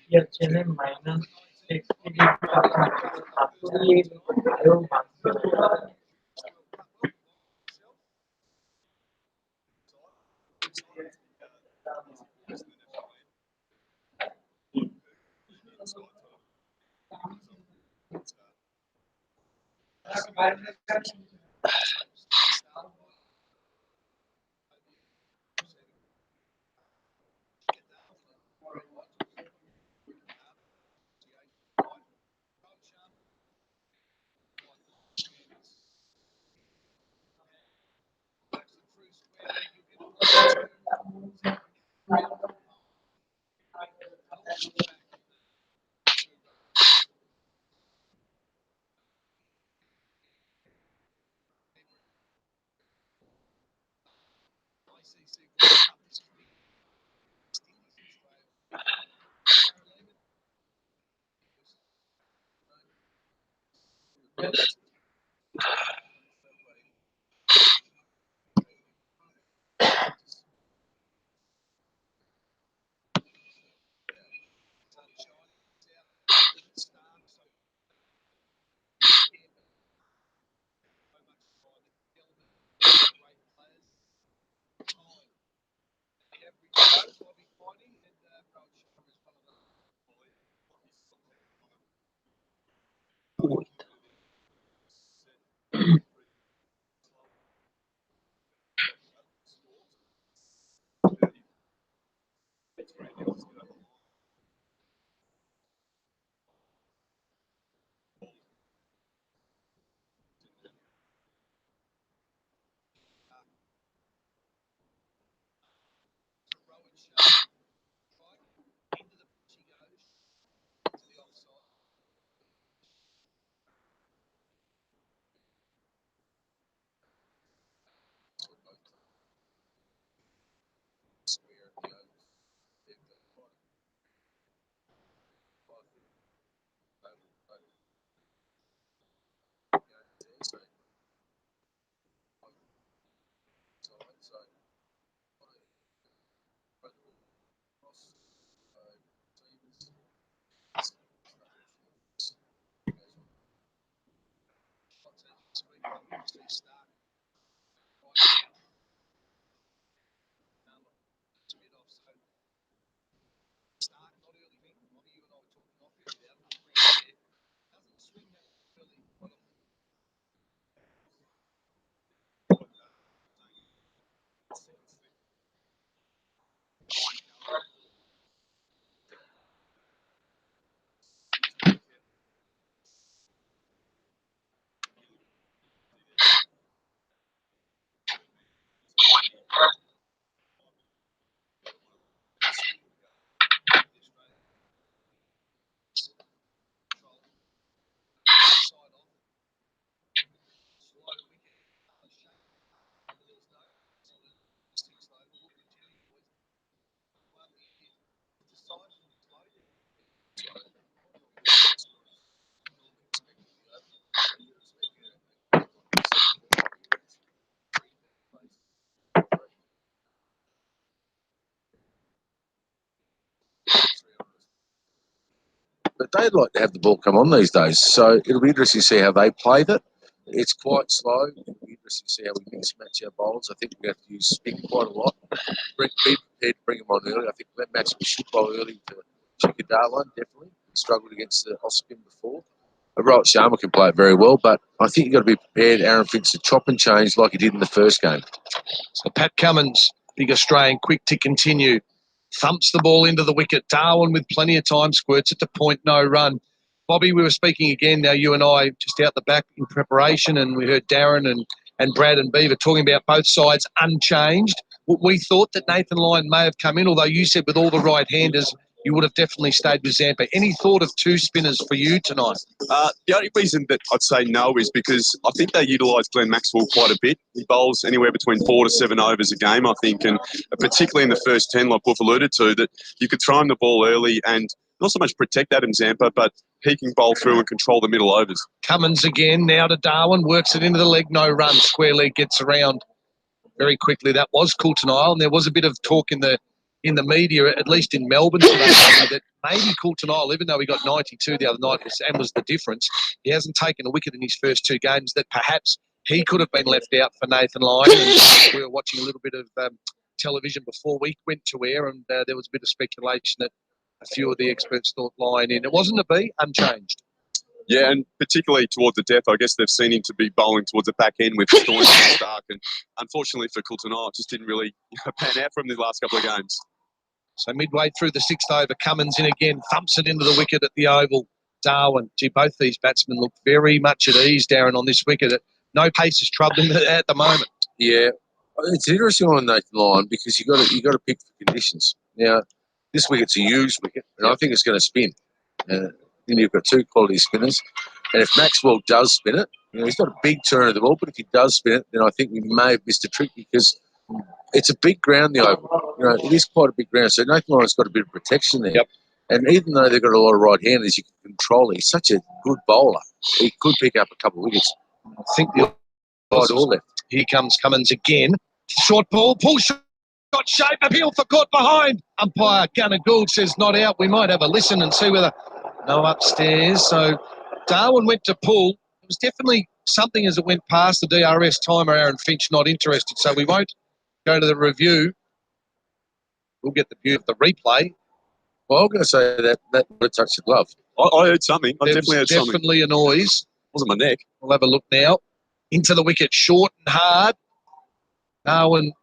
Ia tiene minus 60 actually bio But they'd like to have the ball come on these days. So it'll be interesting to see how they played it. It's quite slow. It'll be interesting to see how we mix and match our bowlers. I think we have to use spin quite a lot. Be prepared to bring them on early. I think that match we should bowl early to Chika Darwan, definitely. He struggled against the off spin before. Rohit Sharma can play it very well, but I think you've got to be prepared, Aaron Finch, to chop and change like he did in the first game. So Pat Cummins, big Australian, quick to continue. Thumps the ball into the wicket. Darwin with plenty of time, squirts it to point, no run. Bobby, we were speaking again now, you and I, just out the back in preparation, and we heard Darren and Brad and Beaver talking about both sides unchanged. We thought that Nathan Lyon may have come in, although you said with all the right-handers, you would have definitely stayed with Zampa. Any thought of two spinners for you tonight? The only reason that I'd say no is because I think they utilise Glenn Maxwell quite a bit. He bowls anywhere between 4 to 7 overs a game, I think, and particularly in the first 10, like Wolf alluded to, that you could throw him the ball early and not so much protect Adam Zampa, but he can bowl through and control the middle overs. Cummins again, now to Darwin, works it into the leg, no run. Square leg gets around very quickly. That was Coulter-Nile, and there was a bit of talk in the media, at least in Melbourne today, that maybe Coulter-Nile, even though he got 92 the other night and was the difference, he hasn't taken a wicket in his first 2 games, that perhaps he could have been left out for Nathan Lyon. And we were watching a little bit of television before we went to air, and there was a bit of speculation that a few of the experts thought Lyon in. It wasn't to be, unchanged. Yeah, and particularly towards the death, I guess they've seen him to be bowling towards the back end with Stoinis and Stark, and unfortunately for Coulter-Nile, it just didn't really pan out from the last couple of games. So midway through the 6th over, Cummins in again, thumps it into the wicket at the Oval. Darwin, gee, both these batsmen look very much at ease, Darren, on this wicket. No pace is troubling at the moment. Yeah, it's interesting on Nathan Lyon because you got to pick the conditions. Now, this wicket's a used wicket, and I think it's going to spin. Then you've got 2 quality spinners, and if Maxwell does spin it, he's not a big turn of the ball, but if he does spin it, then I think we may have missed a trick because it's a big ground, the Oval. It is quite a big ground, so Nathan Lyon's got a bit of protection there. Yep. And even though they've got a lot of right-handers, you can control it. He's such a good bowler. He could pick up a couple of wickets. I think the Right or left. Here comes Cummins again. Short ball, pull shot, shape, appeal for caught behind. Umpire Gunnar Gould says not out. We might have a listen and see whether no upstairs. So Darwin went to pull. It was definitely something as it went past the DRS timer. Aaron Finch not interested, so we won't go to the review. We'll get the view of the replay. Well, I'm going to say that would have touched the glove. I heard something. I There definitely heard was something. definitely a noise. It wasn't my neck. We'll have a look now. Into the wicket, short and hard. Darwin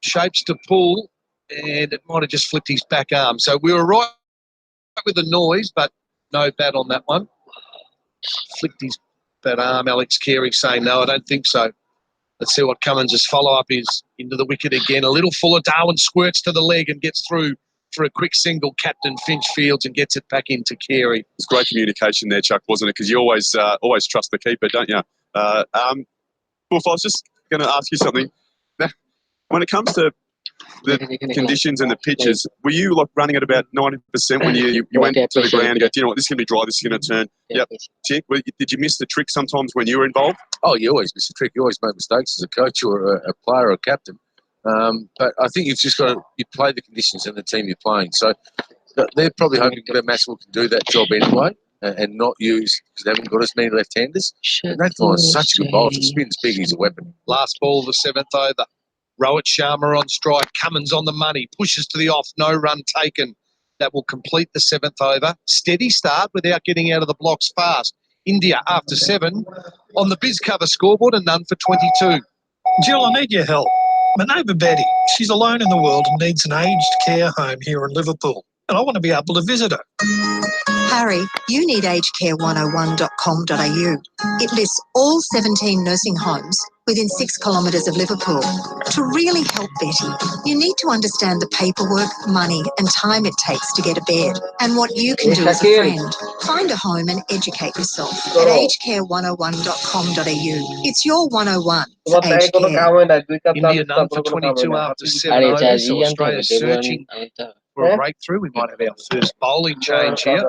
shapes to pull, and it might have just flipped his back arm. So we were right with the noise, but no bat on that one. Flicked his bat arm. Alex Carey saying, no, I don't think so. Let's see what Cummins' follow-up is. Into the wicket again. A little fuller. Darwin squirts to the leg and gets through for a quick single. Captain Finch fields and gets it back into Carey. It's great communication there, Chuck, wasn't it? Because you always trust the keeper, don't you? Wolf, I was just going to ask you something. Now, when it comes to the conditions and the pitches, were you like running at about 90% when you went to the ground and go, do you know what, this is going to be dry, this is going to turn? Yep. Did you miss the trick sometimes when you were involved? Oh, you always miss a trick. You always make mistakes as a coach or a player or a captain. But I think you've just got to you play the conditions and the team you're playing. So they're probably hoping that Maxwell can do that job anyway and not use, because they haven't got as many left-handers. And Nathan's such a good ball. If it spins big, he's a weapon. Last ball of the 7th over. Rohit Sharma on strike. Cummins on the money. Pushes to the off. No run taken. That will complete the 7th over. Steady start without getting out of the blocks fast. India after 7 on the BizCover scoreboard and none for 22. Jill, I need your help. My neighbour Betty, she's alone in the world and needs an aged care home here in Liverpool. And I want to be able to visit her. Harry, you need agecare101.com.au. It lists all 17 nursing homes within 6 kilometres of Liverpool. To really help Betty, you need to understand the paperwork, money and time it takes to get a bed and what you can do as a friend. Find a home and educate yourself at agecare101.com.au. It's your 101 for aged care. India none for 22 after 7 overs, so Australia searching for a breakthrough. We might have our first bowling change here.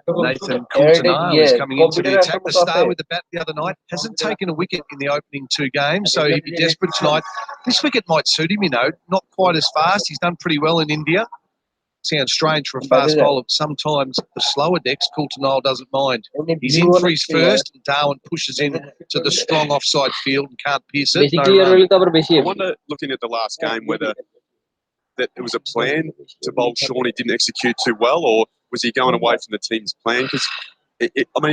Nathan Coulter is coming into the attack. The star with the bat the other night hasn't taken a wicket in the opening 2 games, so he'd be desperate tonight. This wicket might suit him, not quite as fast. He's done pretty well in India. Sounds strange for a fast bowler, but sometimes the slower decks, Coulter doesn't mind. He's in for his first, and Darwin pushes in to the strong offside field and can't pierce it. No run. I wonder, looking at the last game, whether that it was a plan to bowl Shaun he didn't execute too well, or was he going away from the team's plan? Because, he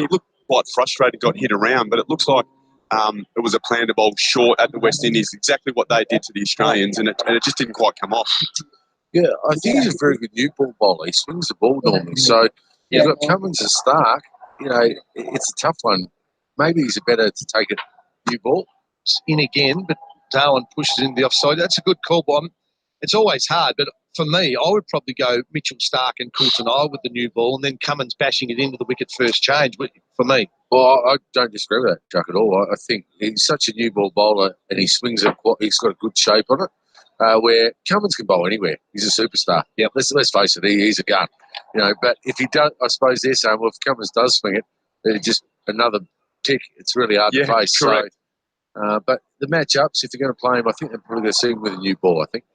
looked quite frustrated, got hit around, but it looks like it was a plan to bowl short at the West Indies, exactly what they did to the Australians, and it just didn't quite come off. Yeah, I think he's a very good new ball bowler. He swings the ball normally. So you've got Cummins and Stark. It's a tough one. Maybe he's better to take a new ball. In again, but Darwin pushes in the offside. That's a good call, Bob. It's always hard, but for me, I would probably go Mitchell Stark and Coulter with the new ball, and then Cummins bashing it into the wicket first change. For me, well, I don't disagree with that, Chuck, at all. I think he's such a new ball bowler, and he swings it. He's got a good shape on it. Where Cummins can bowl anywhere, he's a superstar. Yeah, let's face it, he's a gun. But if he don't, I suppose they're saying, well, if Cummins does swing it, it's just another tick. It's really hard to face. Correct. So, but the matchups, if they're going to play him, I think they're probably going to see him with a new ball. I think.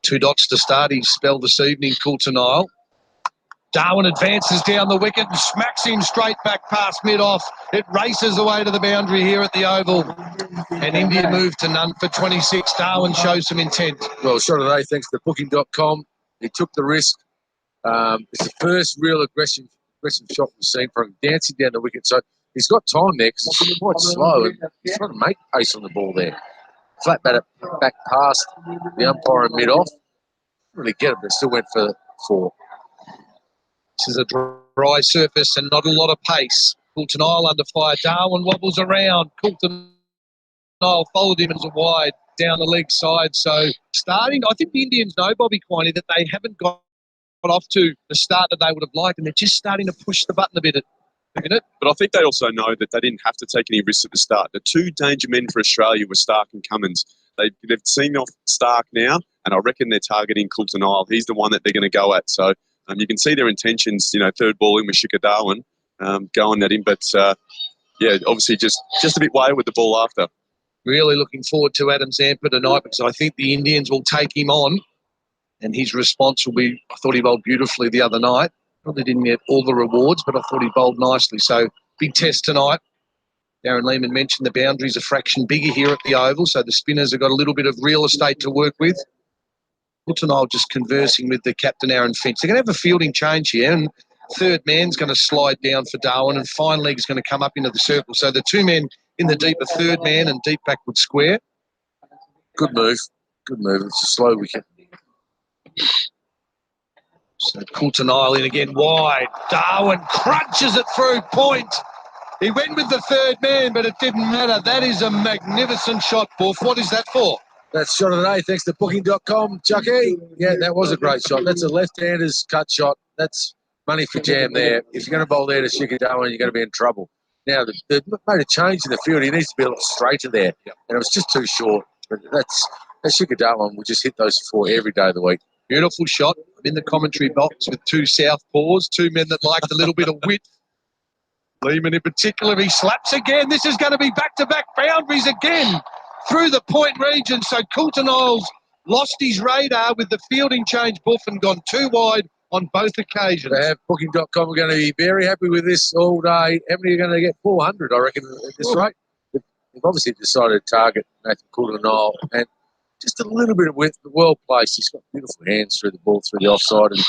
2 dots to start his spell this evening, Coulter. Darwin advances down the wicket and smacks him straight back past mid-off. It races away to the boundary here at the Oval. And India move to none for 26. Darwin shows some intent. Well, shot of the day, thanks to Booking.com. He took the risk. It's the first real aggressive shot we've seen from him, dancing down the wicket. So he's got time there because it's quite slow. And he's trying to make pace on the ball there. Flat batter back past the umpire and mid-off. Didn't really get it, but still went for 4. This is a dry surface and not a lot of pace. Coulter under fire. Darwin wobbles around. Coulter followed him as a wide down the leg side. So starting, I think the Indians know, Bobby Quiney, that they haven't got off to the start that they would have liked, and they're just starting to push the button a bit. But I think they also know that they didn't have to take any risks at the start. The 2 danger men for Australia were Stark and Cummins. They've seen off Stark now, and I reckon they're targeting Coulter. He's the one that they're going to go at. So you can see their intentions, third ball in with Shikhar Dhawan going at him. But, obviously just a bit wayward with the ball after. Really looking forward to Adam Zampa tonight because I think the Indians will take him on, and his response will be, I thought he bowled beautifully the other night. Probably didn't get all the rewards, but I thought he bowled nicely. So big test tonight. Darren Lehmann mentioned the boundaries a fraction bigger here at the Oval, so the spinners have got a little bit of real estate to work with. Coulter just conversing with the captain, Aaron Finch. They're going to have a fielding change here, and third man's going to slide down for Darwin, and fine leg's going to come up into the circle. So the 2 men in the deep, a third man and deep backward square. Good move. It's a slow wicket. So Coulter in again wide. Darwin crunches it through point. He went with the third man, but it didn't matter. That is a magnificent shot, Buff. What is that for? That's shot of the day, thanks to Booking.com, Chucky. Yeah, that was a great shot. That's a left-hander's cut shot. That's money for jam there. If you're going to bowl there to Shikhar Dhawan, you're going to be in trouble. Now, they've made a change in the field. He needs to be a lot straighter there. And it was just too short. But that's Shikhar Dhawan will just hit those 4 every day of the week. Beautiful shot. I'm in the commentary box with 2 southpaws, 2 men that liked a little bit of width. Lehmann in particular, he slaps again. This is going to be back-to-back boundaries again. through the point region. So Coulter Niles lost his radar with the fielding change, Buff, and gone too wide on both occasions. They have Booking.com are going to be very happy with this all day. How many are going to get? 400, I reckon, at this rate. They've obviously decided to target Nathan Coulter-Nile, and just a little bit of width, but well placed. He's got beautiful hands through the ball, through the offside, and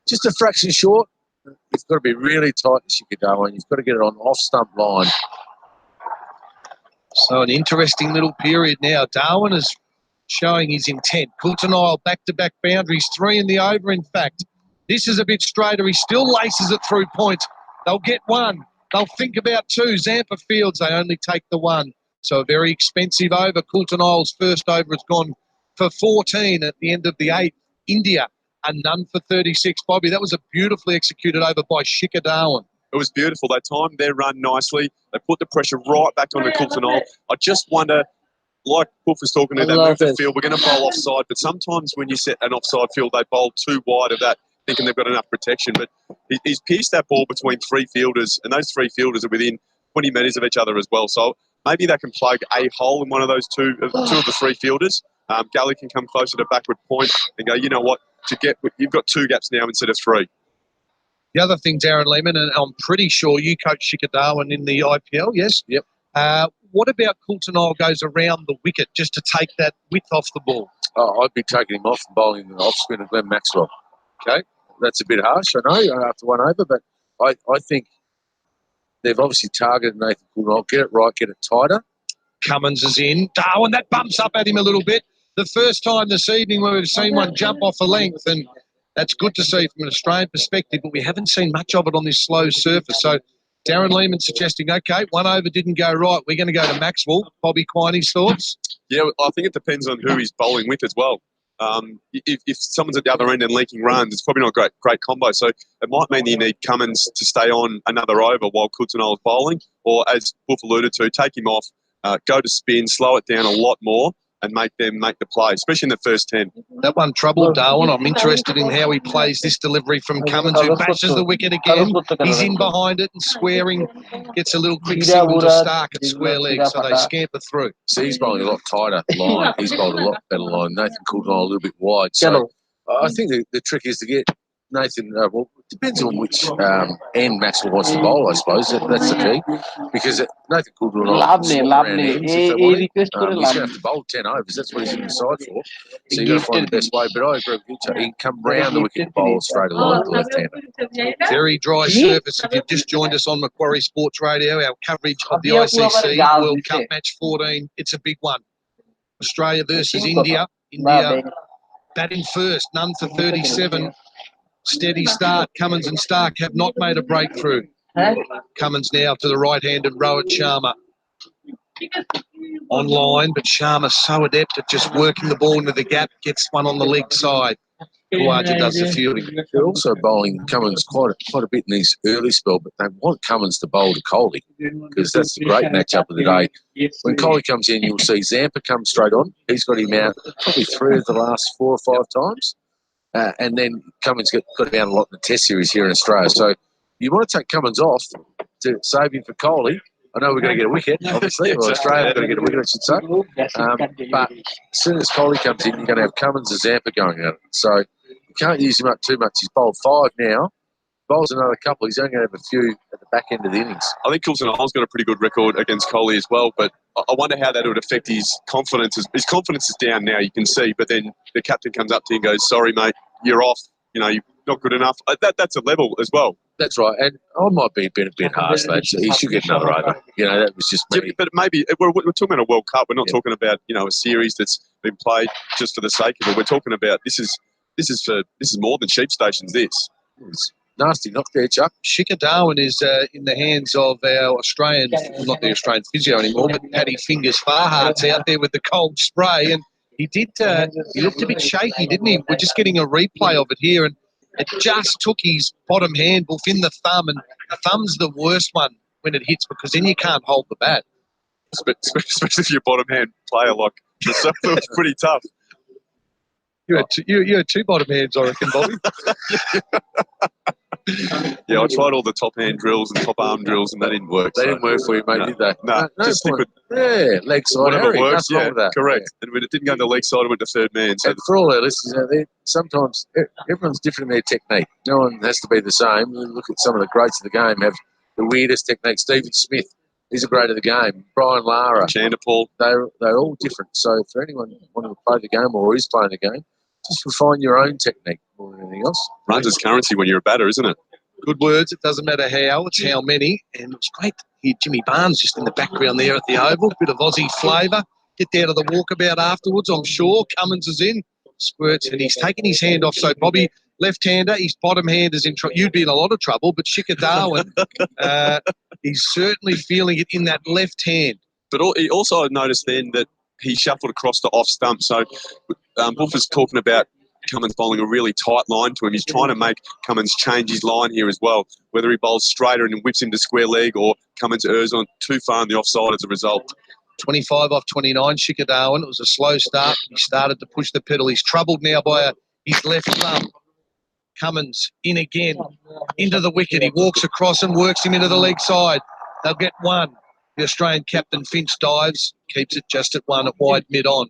just a fraction short. It's got to be really tight to Shikadawa, and you've got to get it on off-stump line. So an interesting little period now. Darwin is showing his intent. Coulter-Nile back-to-back boundaries, 3 in the over, in fact. This is a bit straighter. He still laces it through points. They'll get 1. They'll think about 2. Zampa Fields, they only take the 1. So a very expensive over. Coulter-Nile's first over has gone for 14 at the end of the 8th. India, a none for 36. Bobby, that was a beautifully executed over by Shikhar Dhawan. It was beautiful. They timed their run nicely. They put the pressure right back onto Coulter-Nile. I just wonder, like Buff was talking to, they move the field. We're going to bowl offside, but sometimes when you set an offside field, they bowl too wide of that, thinking they've got enough protection. But he's pierced that ball between 3 fielders, and those 3 fielders are within 20 metres of each other as well. So maybe they can plug a hole in one of those two of the 3 fielders. Gully can come closer to backward point and go, you know what, you've got 2 gaps now instead of 3. The other thing, Darren Lehman, and I'm pretty sure you coach Shikhar Dhawan in the IPL, yes? Yep. What about Coulter-Nile goes around the wicket just to take that width off the ball? Oh, I'd be taking him off and bowling the off spin of Glenn Maxwell. Okay, that's a bit harsh, I know, after 1 over, but I think they've obviously targeted Nathan Coulter-Nile. Get it right, get it tighter. Cummins is in. Darwin, that bumps up at him a little bit. The first time this evening where we've seen one jump off a length, and that's good to see from an Australian perspective, but we haven't seen much of it on this slow surface. So Darren Lehman suggesting, okay, 1 over didn't go right. We're going to go to Maxwell. Bobby Quine's thoughts? Yeah, I think it depends on who he's bowling with as well. If someone's at the other end and leaking runs, it's probably not a great combo. So it might mean that you need Cummins to stay on another over while Coulter-Nile is bowling, or as Buff alluded to, take him off, go to spin, slow it down a lot more, and make them make the play, especially in the first 10. That one troubled Darwin. I'm interested in how he plays this delivery from Cummins, who bashes the wicket again. He's in behind it and squaring, gets a little quick signal to Stark at square leg, so they scamper through. See, he's bowling a lot tighter line. He's bowled a lot better line. Nathan Coulter-Nile a little bit wide. So I think the trick is to get Nathan, well, it depends on which end Maxwell wants to bowl, I suppose. That's the key. Because Nathan Coulter-Nile he's going to have to bowl 10 overs. That's what he's in the side for. So you've got to find the best way. But I agree with you. He can come round the wicket and bowl straight along the left-hander. Very dry surface. If you've just joined us on Macquarie Sports Radio, our coverage of the ICC World Cup Match 14, it's a big one. Australia versus India. India batting first, none for 37. Steady start. Cummins and Stark have not made a breakthrough. Cummins now to the right-handed Rohit Sharma. Online, but Sharma's so adept at just working the ball into the gap, gets one on the leg side. Khawaja does the fielding. They're also bowling Cummins quite a bit in his early spell, but they want Cummins to bowl to Kohli because that's the great matchup of the day. When Kohli comes in, you'll see Zampa come straight on. He's got him out probably 3 of the last 4 or 5 times. And then Cummins got down a lot in the Test series here in Australia. So you want to take Cummins off to save him for Kohli. I know we're going to get a wicket, obviously. Well, Australia's going to get a wicket, I should say. But as soon as Kohli comes in, you're going to have Cummins and Zampa going at it. So you can't use him up too much. He's bowled 5 now. Bowls another couple. He's only going to have a few at the back end of the innings. I think Coulter-Nile's got a pretty good record against Kohli as well, but I wonder how that would affect his confidence. His confidence is down now, you can see, but then the captain comes up to him and goes, sorry, mate, you're off. You know, you're not good enough. That's a level as well. That's right. And I might be a bit harsh, lads. He should get another over. You know, that was just me. Yeah, but maybe we're talking about a World Cup. We're not talking about, you know, a series that's been played just for the sake of it. We're talking about this is more than sheep stations, this. It's nasty knock there, Chuck. Shikhar Dhawan is in the hands of our Australian, not the Australian physio anymore, but Paddy Fingers Farhart's out there with the cold spray. And he did, he looked a bit shaky, didn't he? We're just getting a replay of it here. And it just took his bottom hand within the thumb. And the thumb's the worst one when it hits because then you can't hold the bat. Especially if you're a bottom hand player like yourself. It was pretty tough. You had 2 bottom hands, I reckon, Bobby. Yeah, I tried all the top hand drills and top arm drills, and they didn't work. They so- didn't work for you, mate, No. did they? No, just stick point. with Yeah, leg side whatever Harry. works. Nothing wrong Yeah, with that. correct. And when it didn't go to the leg side, it went to third man. So And for all our listeners out there, sometimes everyone's different in their technique. No one has to be the same. Look at some of the greats of the game have the weirdest technique. Stephen Smith, he's a great of the game. Brian Lara, Chanderpaul, they're all different. So for anyone wanting to play the game or is playing the game, just refine your own technique more than anything else. runs is currency when you're a batter, isn't it? Good words. It doesn't matter how, it's how many. And it's great to hear Jimmy Barnes just in the background there at the Oval. Bit of Aussie flavour. Get down to the walkabout afterwards, I'm sure. Cummins is in. Squirts, and he's taking his hand off. So Bobby, left-hander, his bottom hand is in trouble. You'd be in a lot of trouble, but Shikhar Dhawan, he's certainly feeling it in that left hand. But he also noticed then that he shuffled across to off stump. So Buffer's talking about Cummins bowling a really tight line to him. He's trying to make Cummins change his line here as well, whether he bowls straighter and whips him to square leg or Cummins errs on too far on the offside as a result. 25 off 29, Shikhar Dhawan. It was a slow start. He started to push the pedal. He's troubled now by his left thumb. Cummins in again, into the wicket. He walks across and works him into the leg side. They'll get one. The Australian captain Finch dives, keeps it just at one at wide mid-on.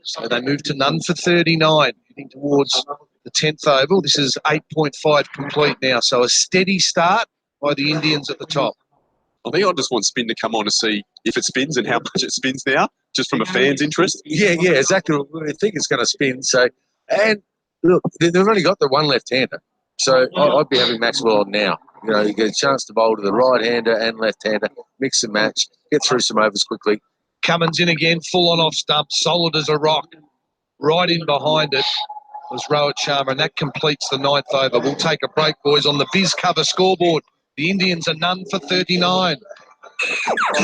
So they move to none for 39, heading towards the 10th oval. This is 8.5 complete now, so a steady start by the Indians at the top. I think I just want spin to come on to see if it spins and how much it spins now, just from a fan's interest. Yeah, exactly. We think it's going to spin. So, and look, they've only got the one left-hander. So I'd be having Maxwell on now. You know, you get a chance to bowl to the right-hander and left-hander, mix and match, get through some overs quickly. Cummins in again, full on off stump, solid as a rock. Right in behind it was Rohit Sharma, and that completes the 9th over. We'll take a break, boys, on the Biz Cover scoreboard. The Indians are none for 39.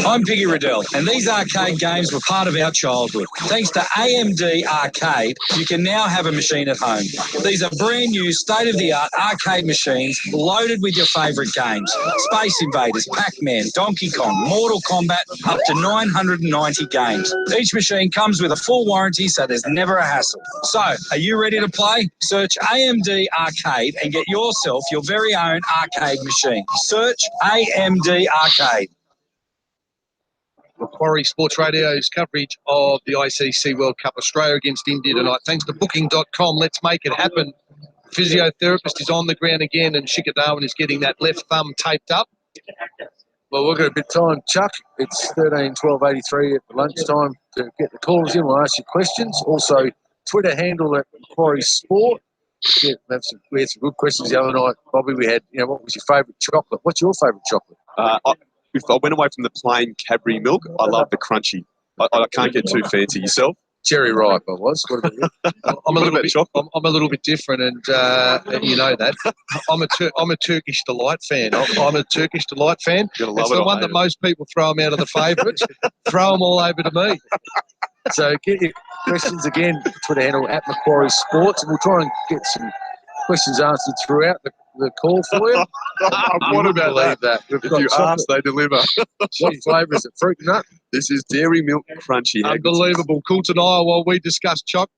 I'm Piggy Riddell, and these arcade games were part of our childhood. Thanks to AMD Arcade, you can now have a machine at home. These are brand new, state-of-the-art arcade machines loaded with your favourite games. Space Invaders, Pac-Man, Donkey Kong, Mortal Kombat, up to 990 games. Each machine comes with a full warranty, so there's never a hassle. So, are you ready to play? Search AMD Arcade and get yourself your very own arcade machine. Search AMD Arcade. Macquarie Sports Radio's coverage of the ICC World Cup Australia against India tonight. Thanks to Booking.com. Let's make it happen. Physiotherapist is on the ground again, and Shikhar Dhawan is getting that left thumb taped up. Well, we've got a bit of time, Chuck. It's 13:12:83 at lunchtime to get the callers in. We'll ask you questions. Also, Twitter handle at Macquarie Sport. Yeah, we had some good questions the other night. Bobby, we had, what was your favourite chocolate? What's your favourite chocolate? If I went away from the plain Cadbury milk, I love the crunchy. I can't get too fancy. Yourself? Cherry ripe, I was. What about you? I'm a little bit different, and you know that. I'm a Turkish Delight fan. I'm a Turkish Delight fan. It's the one that most people throw them out of the favourites. Throw them all over to me. So get your questions again, Twitter handle at Macquarie Sports, and we'll try and get some questions answered throughout the call for you. What about that? If you ask, they deliver. What flavour is it? Fruit nut? This is dairy milk crunchy. Unbelievable. Cool tonight while we discuss choc.